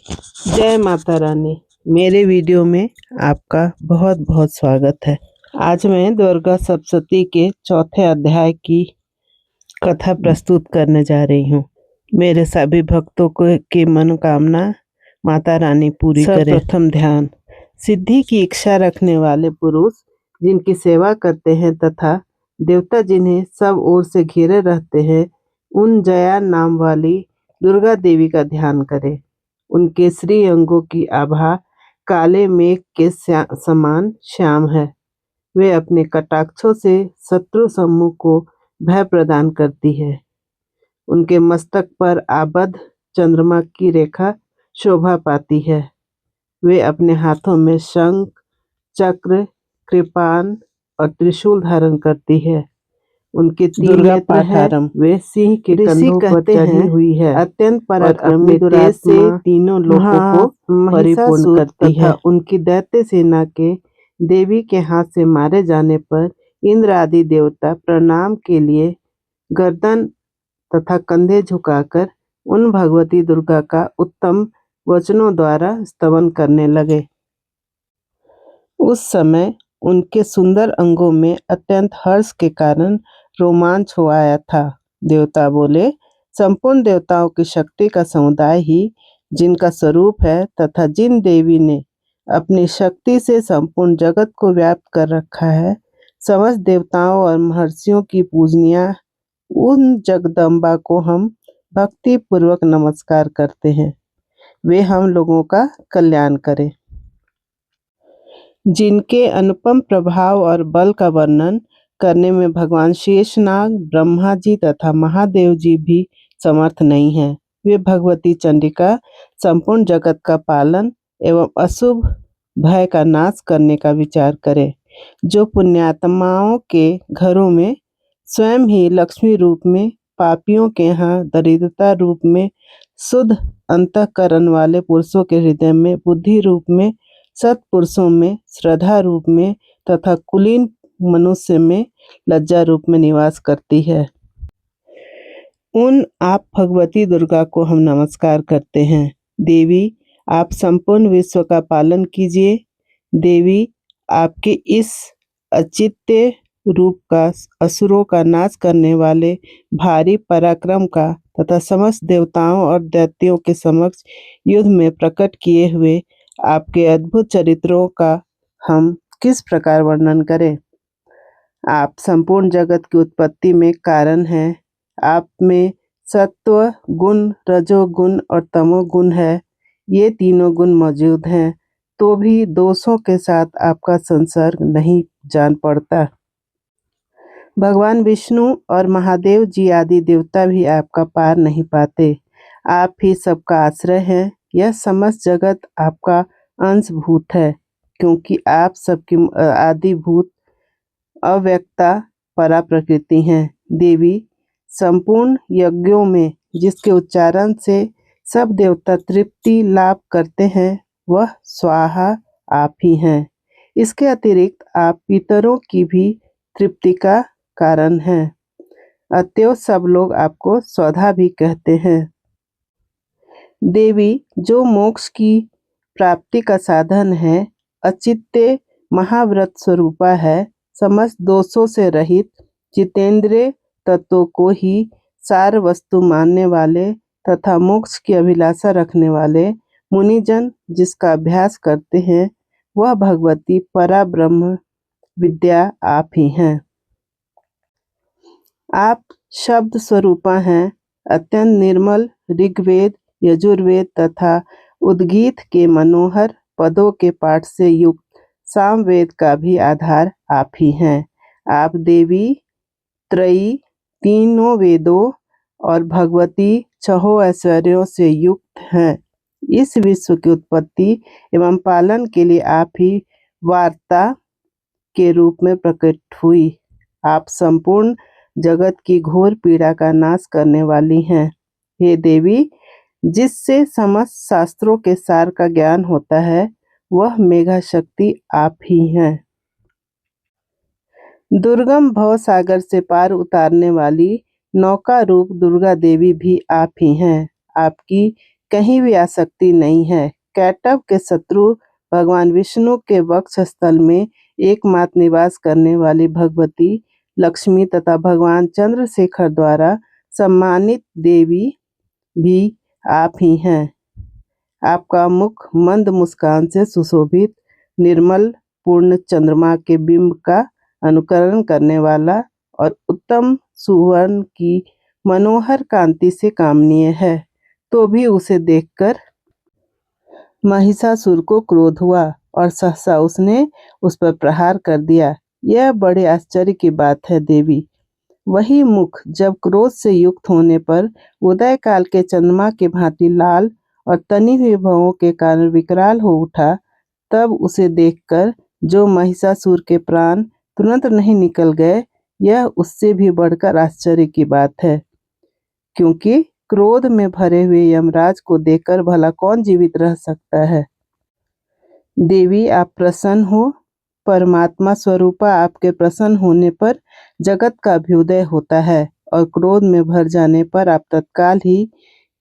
जय माता रानी। मेरे वीडियो में आपका बहुत बहुत स्वागत है। आज मैं दुर्गा सप्तशती के चौथे अध्याय की कथा प्रस्तुत करने जा रही हूँ। मेरे सभी भक्तों को की मनोकामना माता रानी पूरी करे। प्रथम ध्यान। सिद्धि की इच्छा रखने वाले पुरुष जिनकी सेवा करते हैं तथा देवता जिन्हें सब ओर से घेरे रहते हैं, उन जया नाम वाली दुर्गा देवी का ध्यान करें। उनके श्री अंगों की आभा काले मेघ के समान श्याम है। वे अपने कटाक्षों से शत्रु समूह को भय प्रदान करती है। उनके मस्तक पर आबद्ध चंद्रमा की रेखा शोभा पाती है। वे अपने हाथों में शंख, चक्र, कृपाण और त्रिशूल धारण करती है। उनके तीन नेत्र हैं। वे सिंह के कंधों पर चढ़ी हुई है। अत्यंत पराक्रमी तेज से तीनों लोकों को परिपूर्ण करती है। उनकी दैत्य सेना के देवी के हाथ से मारे जाने पर इंद्र आदि देवता प्रणाम के लिए गर्दन तथा कंधे झुकाकर उन भगवती दुर्गा का उत्तम वचनों द्वारा स्तवन करने लगे। उस समय उनके सुंदर अंगों में अत्यंत हर्ष के कारण रोमांच हो आया था। देवता बोले, संपूर्ण देवताओं की शक्ति का समुदाय ही जिनका स्वरूप है तथा जिन देवी ने अपनी शक्ति से संपूर्ण जगत को व्याप्त कर रखा है, समस्त देवताओं और महर्षियों की पूजनिया उन जगदम्बा को हम भक्ति पूर्वक नमस्कार करते हैं। वे हम लोगों का कल्याण करें। जिनके अनुपम प्रभाव और बल का वर्णन करने में भगवान शेषनाग, ब्रह्मा जी तथा महादेव जी भी समर्थ नहीं हैं। वे भगवती चंडिका संपूर्ण जगत का पालन एवं अशुभ भय का नाश करने का विचार करें। जो पुण्यात्माओं के घरों में स्वयं ही लक्ष्मी रूप में, पापियों के यहाँ दरिद्रता रूप में, शुद्ध अंतःकरण वाले पुरुषों के हृदय में बुद्धि रूप में, सत्पुरुषों में श्रद्धा रूप में तथा कुलीन मनुष्य में लज्जा रूप में निवास करती है, उन आप भगवती दुर्गा को हम नमस्कार करते हैं। देवी, आप संपूर्ण विश्व का पालन कीजिए। देवी, आपके इस अचित्य रूप का असुरों का नाश करने वाले भारी पराक्रम का तथा समस्त देवताओं और दैत्यों के समक्ष युद्ध में प्रकट किए हुए आपके अद्भुत चरित्रों का हम किस प्रकार वर्णन करें। आप संपूर्ण जगत की उत्पत्ति में कारण हैं। आप में सत्व गुण, रजोगुण और तमोगुण है। ये तीनों गुण मौजूद हैं, तो भी दोषों के साथ आपका संसर्ग नहीं जान पड़ता। भगवान विष्णु और महादेव जी आदि देवता भी आपका पार नहीं पाते। आप ही सबका आश्रय हैं। यह समस्त जगत आपका अंशभूत है, क्योंकि आप सबकी आदिभूत अव्यक्ता परा प्रकृति हैं। देवी, संपूर्ण यज्ञों में जिसके उच्चारण से सब देवता तृप्ति लाभ करते हैं, वह स्वाहा आप ही हैं। इसके अतिरिक्त आप पितरों की भी तृप्ति का कारण हैं। अतएव सब लोग आपको स्वधा भी कहते हैं। देवी, जो मोक्ष की प्राप्ति का साधन है, अचित्य महाव्रत स्वरूपा है, समस्त दोषों से रहित जितेंद्रिय तत्वों को ही सार वस्तु मानने वाले तथा मोक्ष की अभिलाषा रखने वाले मुनिजन जिसका अभ्यास करते हैं, वह भगवती परा ब्रह्म विद्या आप ही हैं। आप शब्द स्वरूपा हैं। अत्यंत निर्मल ऋग्वेद, यजुर्वेद तथा उद्गीत के मनोहर पदों के पाठ से युक्त सामवेद का भी आधार आप ही हैं। आप देवी त्रयी, तीनों वेदों और भगवती छहों ऐश्वर्यों से युक्त हैं। इस विश्व की उत्पत्ति एवं पालन के लिए आप ही वार्ता के रूप में प्रकट हुई। आप संपूर्ण जगत की घोर पीड़ा का नाश करने वाली हैं। हे देवी, जिससे समस्त शास्त्रों के सार का ज्ञान होता है, वह मेघा शक्ति आप ही हैं। दुर्गम भव सागर से पार उतारने वाली नौका रूप दुर्गा देवी भी आप ही हैं। आपकी कहीं भी आसक्ति नहीं है। कैटव के शत्रु भगवान विष्णु के वक्षस्थल में एकमात्र निवास करने वाली भगवती लक्ष्मी तथा भगवान चंद्रशेखर द्वारा सम्मानित देवी भी आप ही हैं। आपका मुख मंद मुस्कान से सुशोभित, निर्मल पूर्ण चंद्रमा के बिंब का अनुकरण करने वाला और उत्तम सुवर्ण की मनोहर कांति से कामनीय है। तो भी उसे देखकर महिषासुर को क्रोध हुआ और सहसा उसने उस पर प्रहार कर दिया। यह बड़े आश्चर्य की बात है देवी। वही मुख जब क्रोध से युक्त होने पर उदय काल के चंद्रमा के भांति लाल और तनी हुई भवों के कारण विकराल हो उठा, तब उसे देखकर जो महिषासुर के प्राण तुरंत नहीं निकल गए, यह उससे भी बढ़कर आश्चर्य की बात है। क्योंकि क्रोध में भरे हुए यमराज को देखकर भला कौन जीवित रह सकता है। देवी आप प्रसन्न हो। परमात्मा स्वरूपा आपके प्रसन्न होने पर जगत का अभ्युदय होता है और क्रोध में भर जाने पर आप तत्काल ही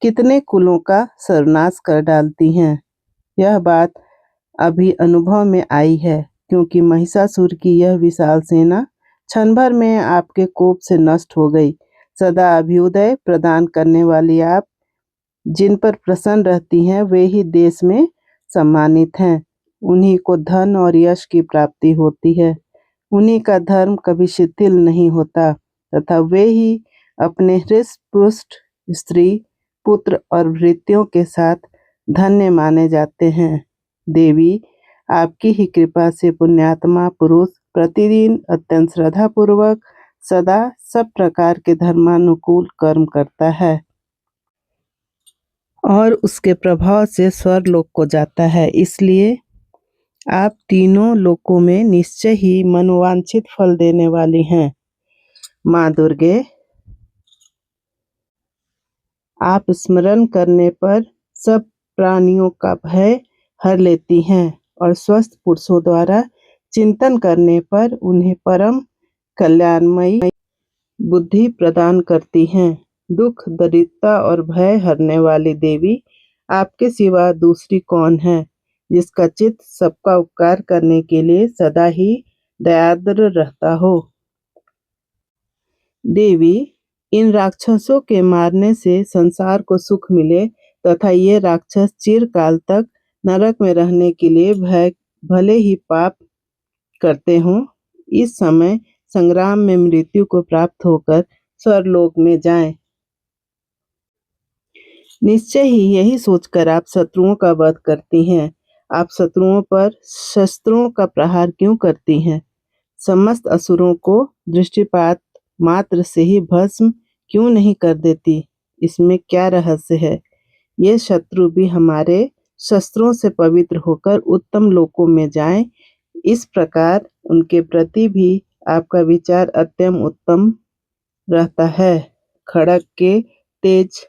कितने कुलों का सर्वनाश कर डालती हैं। यह बात अभी अनुभव में आई है, क्योंकि महिषासुर की यह विशाल सेना क्षण भर में आपके कोप से नष्ट हो गई। सदा अभ्युदय प्रदान करने वाली आप जिन पर प्रसन्न रहती हैं, वे ही देश में सम्मानित हैं। उन्हीं को धन और यश की प्राप्ति होती है। उन्हीं का धर्म कभी शिथिल नहीं होता तथा वे ही अपने हृष्ट पुष्ट स्त्री, पुत्र और भृत्यों के साथ धन्य माने जाते हैं। देवी, आपकी ही कृपा से पुण्यात्मा पुरुष प्रतिदिन अत्यंत श्रद्धापूर्वक सदा सब प्रकार के धर्मानुकूल कर्म करता है और उसके प्रभाव से स्वर्गलोक को जाता है। इसलिए आप तीनों लोकों में निश्चय ही मनोवांछित फल देने वाली हैं। माँ दुर्गे, आप स्मरण करने पर सब प्राणियों का भय हर लेती हैं और स्वस्थ पुरुषों द्वारा चिंतन करने पर उन्हें परम कल्याणमयी बुद्धि प्रदान करती हैं। दुख, दरिद्रता और भय हरने वाली देवी, आपके सिवा दूसरी कौन है जिसका चित्त सबका उपकार करने के लिए सदा ही दयाद्र रहता हो। देवी, इन राक्षसों के मारने से संसार को सुख मिले तथा ये राक्षस चिरकाल तक नरक में रहने के लिए भले ही पाप करते हों, इस समय संग्राम में मृत्यु को प्राप्त होकर स्वर्गलोक में जाएं। निश्चय ही यही सोचकर आप शत्रुओं का वध करती हैं। आप शत्रुओं पर शस्त्रों का प्रहार क्यों करती हैं? समस्त असुरों को दृष्टिपात मात्र से ही भस्म क्यों नहीं कर देती? इसमें क्या रहस्य है? ये शत्रु भी हमारे शस्त्रों से पवित्र होकर उत्तम लोकों में जाएं, इस प्रकार उनके प्रति भी आपका विचार अत्यंत उत्तम रहता है। खड़ग के तेज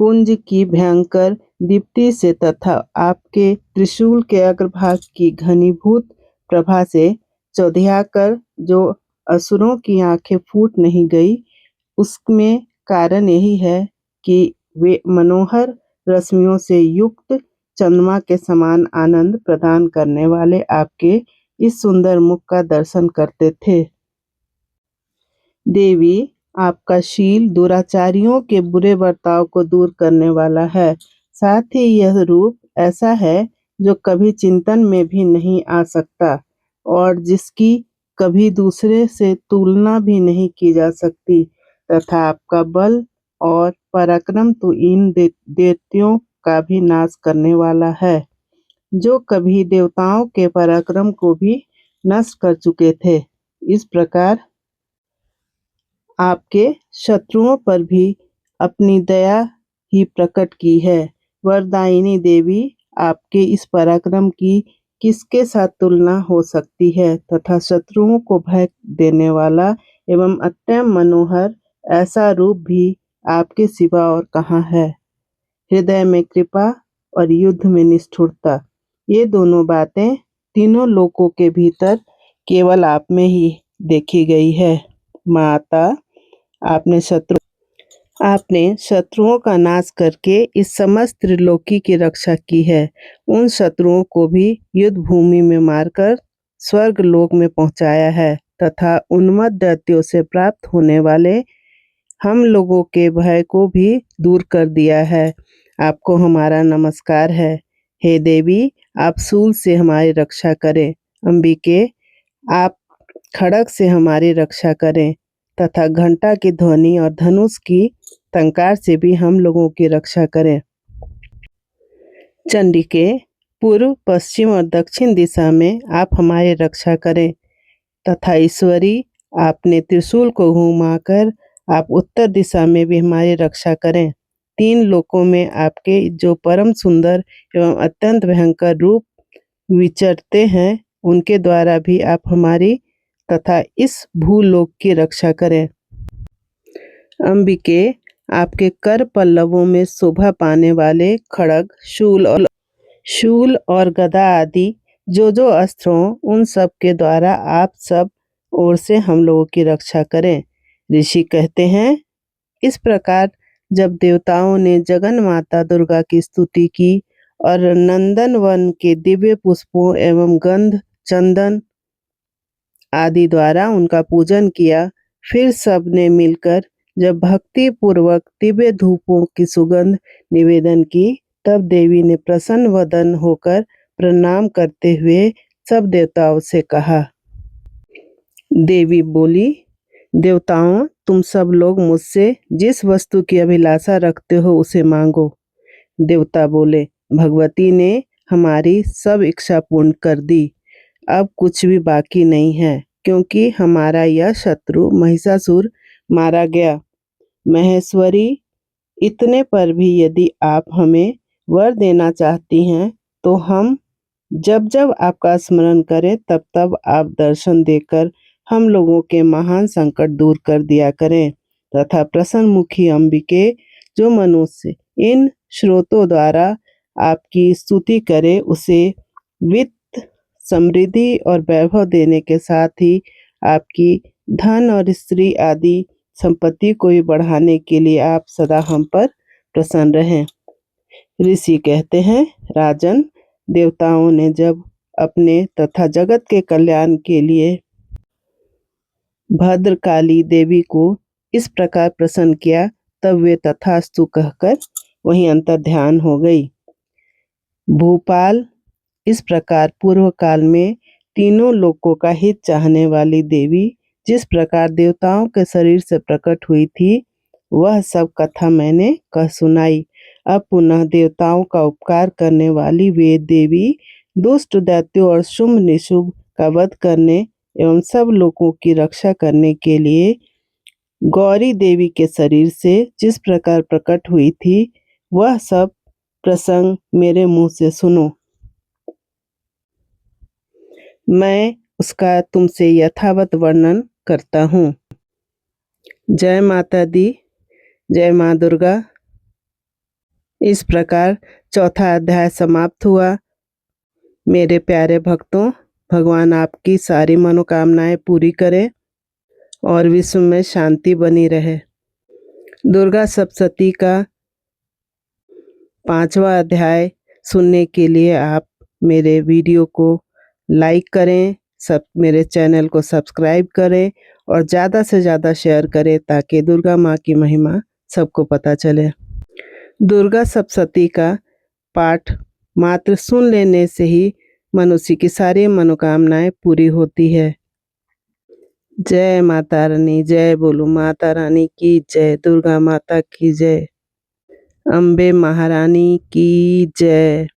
पुंज की भयंकर दीप्ति से तथा आपके त्रिशूल के अग्रभाग की घनीभूत प्रभा से चौधियाकर जो असुरों की आंखें फूट नहीं गई, उसमें कारण यही है कि वे मनोहर रश्मियों से युक्त चंद्रमा के समान आनंद प्रदान करने वाले आपके इस सुंदर मुख का दर्शन करते थे। देवी, आपका शील दुराचारियों के बुरे बर्ताव को दूर करने वाला है। साथ ही यह रूप ऐसा है जो कभी चिंतन में भी नहीं आ सकता और जिसकी कभी दूसरे से तुलना भी नहीं की जा सकती, तथा आपका बल और पराक्रम तो इन दैत्यों का भी नाश करने वाला है, जो कभी देवताओं के पराक्रम को भी नष्ट कर चुके थे। इस प्रकार आपके शत्रुओं पर भी अपनी दया ही प्रकट की है। वरदायिनी देवी, आपके इस पराक्रम की किसके साथ तुलना हो सकती है तथा शत्रुओं को भय देने वाला एवं अत्यंत मनोहर ऐसा रूप भी आपके सिवा और कहाँ है। हृदय में कृपा और युद्ध में निष्ठुरता, ये दोनों बातें तीनों लोकों के भीतर केवल आप में ही देखी गई है। माता, आपने आपने शत्रुओं का नाश करके इस समस्त त्रिलोकी की रक्षा की है। उन शत्रुओं को भी युद्ध भूमि में मारकर स्वर्ग लोक में पहुंचाया है तथा उन्मत्त दैत्यों से प्राप्त होने वाले हम लोगों के भय को भी दूर कर दिया है। आपको हमारा नमस्कार है। हे देवी, आप शूल से हमारी रक्षा करें। अंबिके, आप खड़ग से हमारी रक्षा करें तथा घंटा की ध्वनि और धनुष की टंकार से भी हम लोगों की रक्षा करें। चंडिके, पूर्व, पश्चिम और दक्षिण दिशा में आप हमारी रक्षा करें तथा ईश्वरी, आपने त्रिशूल को घुमाकर आप उत्तर दिशा में भी हमारी रक्षा करें। तीन लोकों में आपके जो परम सुंदर एवं अत्यंत भयंकर रूप विचरते हैं, उनके द्वारा भी आप हमारी तथा इस भूलोक की रक्षा करें। अंबिके, आपके कर पल्लवों में शोभा पाने वाले खड़ग, शूल और गदा आदि जो अस्त्र हों, उन सब के द्वारा आप सब ओर से हम लोगों की रक्षा करें। ऋषि कहते हैं, इस प्रकार जब देवताओं ने जगन माता दुर्गा की स्तुति की और नंदन वन के दिव्य पुष्पों एवं गंध, चंदन आदि द्वारा उनका पूजन किया, फिर सब ने मिलकर जब भक्ति पूर्वक दिव्य धूपों की सुगंध निवेदन की, तब देवी ने प्रसन्न वदन होकर प्रणाम करते हुए सब देवताओं से कहा। देवी बोली, देवताओं, तुम सब लोग मुझसे जिस वस्तु की अभिलाषा रखते हो उसे मांगो। देवता बोले, भगवती ने हमारी सब इच्छा पूर्ण कर दी। अब कुछ भी बाकी नहीं है, क्योंकि हमारा यह शत्रु महिषासुर मारा गया। महेश्वरी, इतने पर भी यदि आप हमें वर देना चाहती हैं, तो हम जब जब आपका स्मरण करें तब तब आप दर्शन देकर हम लोगों के महान संकट दूर कर दिया करें तथा प्रसन्नमुखी अंबिके, जो मनुष्य इन श्रोतों द्वारा आपकी स्तुति करे, उसे वित्त, समृद्धि और वैभव देने के साथ ही आपकी धन और स्त्री आदि संपत्ति को भी बढ़ाने के लिए आप सदा हम पर प्रसन्न रहें। ऋषि कहते हैं, राजन, देवताओं ने जब अपने तथा जगत के कल्याण के लिए भद्रकाली देवी को इस प्रकार प्रसन्न किया, तब वे तथास्तु कहकर वहीं अंतर्ध्यान हो गई। भूपाल, इस प्रकार पूर्व काल में तीनों लोकों का हित चाहने वाली देवी जिस प्रकार देवताओं के शरीर से प्रकट हुई थी, वह सब कथा मैंने कह सुनाई। अब पुनः देवताओं का उपकार करने वाली वे देवी दुष्ट दैत्यों और शुंभ निशुंभ का वध करने एवं सब लोगों की रक्षा करने के लिए गौरी देवी के शरीर से जिस प्रकार प्रकट हुई थी, वह सब प्रसंग मेरे मुंह से सुनो। मैं उसका तुमसे यथावत वर्णन करता हूँ। जय माता दी, जय माँ दुर्गा। इस प्रकार चौथा अध्याय समाप्त हुआ। मेरे प्यारे भक्तों, भगवान आपकी सारी मनोकामनाएं पूरी करें और विश्व में शांति बनी रहे। दुर्गा सप्तशती का 5वां अध्याय सुनने के लिए आप मेरे वीडियो को लाइक करें, मेरे चैनल को सब्सक्राइब करें और ज़्यादा से ज़्यादा शेयर करें ताकि दुर्गा माँ की महिमा सबको पता चले। दुर्गा सप्तशती का पाठ मात्र सुन लेने से ही मनुष्य की सारी मनोकामनाएं पूरी होती है। जय माता रानी, जय बोलो माता रानी की जय, दुर्गा माता की जय, अम्बे महारानी की जय।